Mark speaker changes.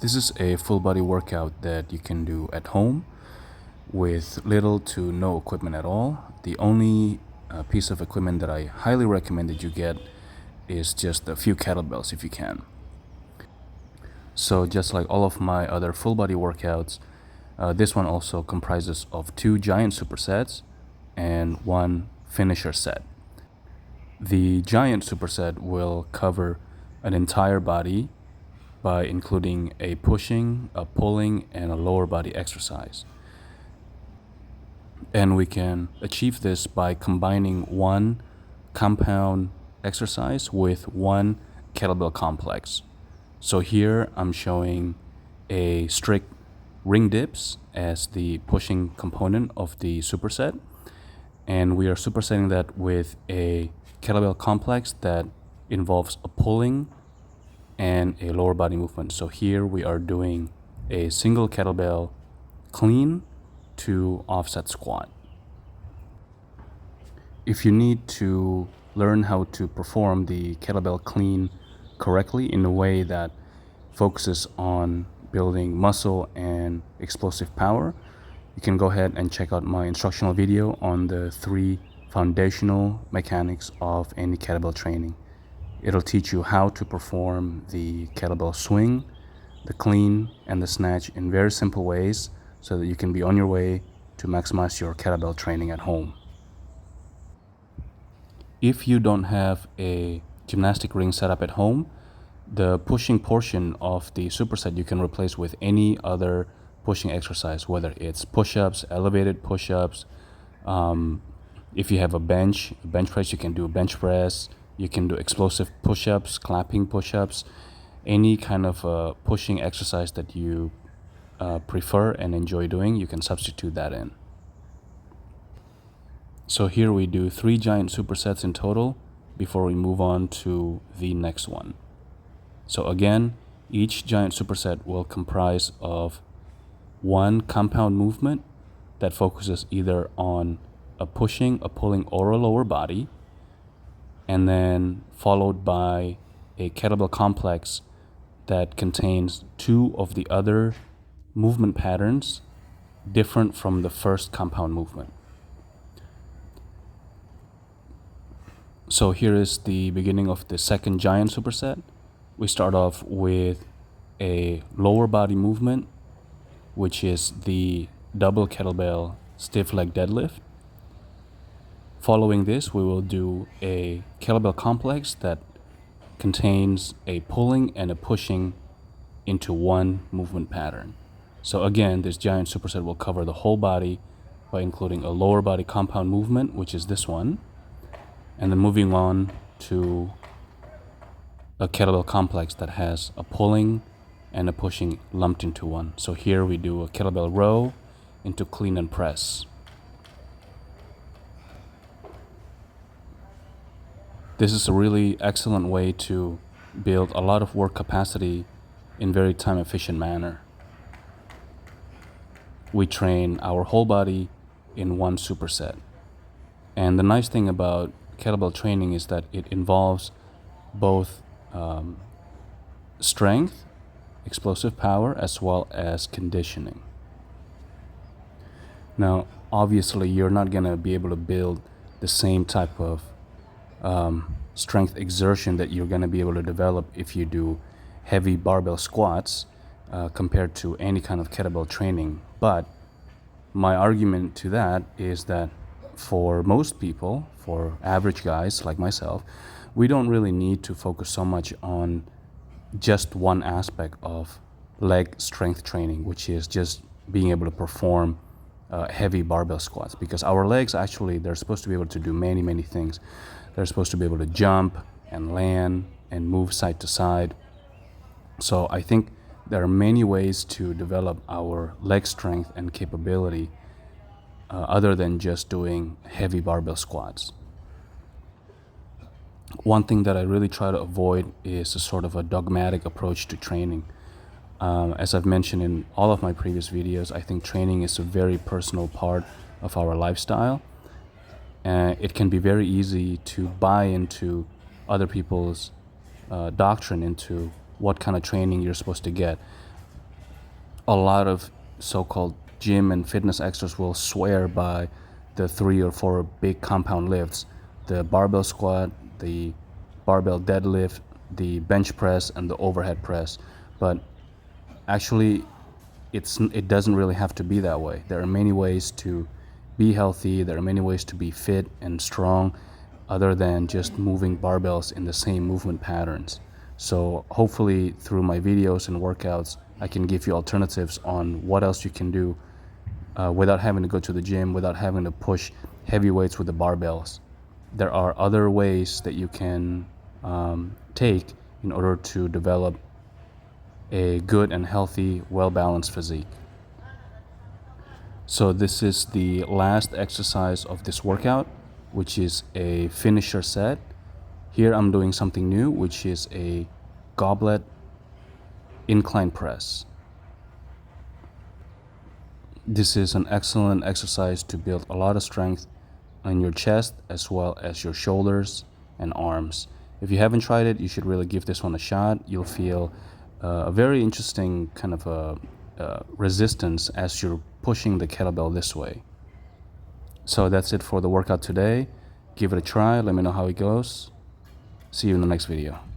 Speaker 1: This is a full body workout that you can do at home with little to no equipment at all. The only piece of equipment that I highly recommend that you get is just a few kettlebells if you can. So just like all of my other full body workouts, this one also comprises of 2 giant supersets and 1 finisher set. The giant superset will cover an entire body by including a pushing, a pulling, and a lower body exercise. And we can achieve this by combining 1 compound exercise with 1 kettlebell complex. So here I'm showing a strict ring dips as the pushing component of the superset, and we are supersetting that with a kettlebell complex that involves a pulling and a lower body movement. So here we are doing a single kettlebell clean to offset squat. If you need to learn how to perform the kettlebell clean correctly in a way that focuses on building muscle and explosive power, you can go ahead and check out my instructional video on the 3 foundational mechanics of any kettlebell training. It'll teach you how to perform the kettlebell swing, the clean, and the snatch in very simple ways so that you can be on your way to maximize your kettlebell training at home. If you don't have a gymnastic ring set up at home, the pushing portion of the superset you can replace with any other pushing exercise, whether it's push-ups, elevated push-ups. If you have a bench press, you can do a bench press. You can do explosive push-ups, clapping push-ups, any kind of pushing exercise that you prefer and enjoy doing, you can substitute that in. So here we do 3 giant supersets in total before we move on to the next one. So again, each giant superset will comprise of 1 compound movement that focuses either on a pushing, a pulling, or a lower body, and then followed by a kettlebell complex that contains 2 of the other movement patterns different from the first compound movement. So here is the beginning of the second giant superset. We start off with a lower body movement, which is the double kettlebell stiff leg deadlift. Following this, we will do a kettlebell complex that contains a pulling and a pushing into 1 movement pattern. So again, this giant superset will cover the whole body by including a lower body compound movement, which is this one, and then moving on to a kettlebell complex that has a pulling and a pushing lumped into 1. So here we do a kettlebell row into clean and press. This is a really excellent way to build a lot of work capacity in very time efficient manner. We train our whole body in 1 superset. And the nice thing about kettlebell training is that it involves both strength, explosive power, as well as conditioning. Now, obviously, you're not going to be able to build the same type of strength exertion that you're going to be able to develop if you do heavy barbell squats compared to any kind of kettlebell training. But my argument to that is that for most people, for average guys like myself, we don't really need to focus so much on just one aspect of leg strength training, which is just being able to perform heavy barbell squats, because our legs actually, they're supposed to be able to do many things. They're supposed to be able to jump and land and move side to side. So I think there are many ways to develop our leg strength and capability other than just doing heavy barbell squats. One thing that I really try to avoid is a sort of a dogmatic approach to training. As I've mentioned in all of my previous videos, I think training is a very personal part of our lifestyle. It can be very easy to buy into other people's doctrine into what kind of training you're supposed to get. a lot of so-called gym and fitness experts will swear by the 3 or 4 big compound lifts: the barbell squat, the barbell deadlift, the bench press, and the overhead press. But actually, it doesn't really have to be that way. There are many ways to be healthy. There are many ways to be fit and strong other than just moving barbells in the same movement patterns. So hopefully through my videos and workouts, I can give you alternatives on what else you can do without having to go to the gym, without having to push heavy weights with the barbells. There are other ways that you can take in order to develop a good and healthy, well-balanced physique. So this is the last exercise of this workout, which is a finisher set. Here I'm doing something new, which is a goblet incline press. This is an excellent exercise to build a lot of strength on your chest as well as your shoulders and arms. If you haven't tried it, you should really give this one a shot. You'll feel a very interesting kind of resistance as you're pushing the kettlebell this way. So that's it for the workout today. Give it a try. Let me know how it goes. See you in the next video.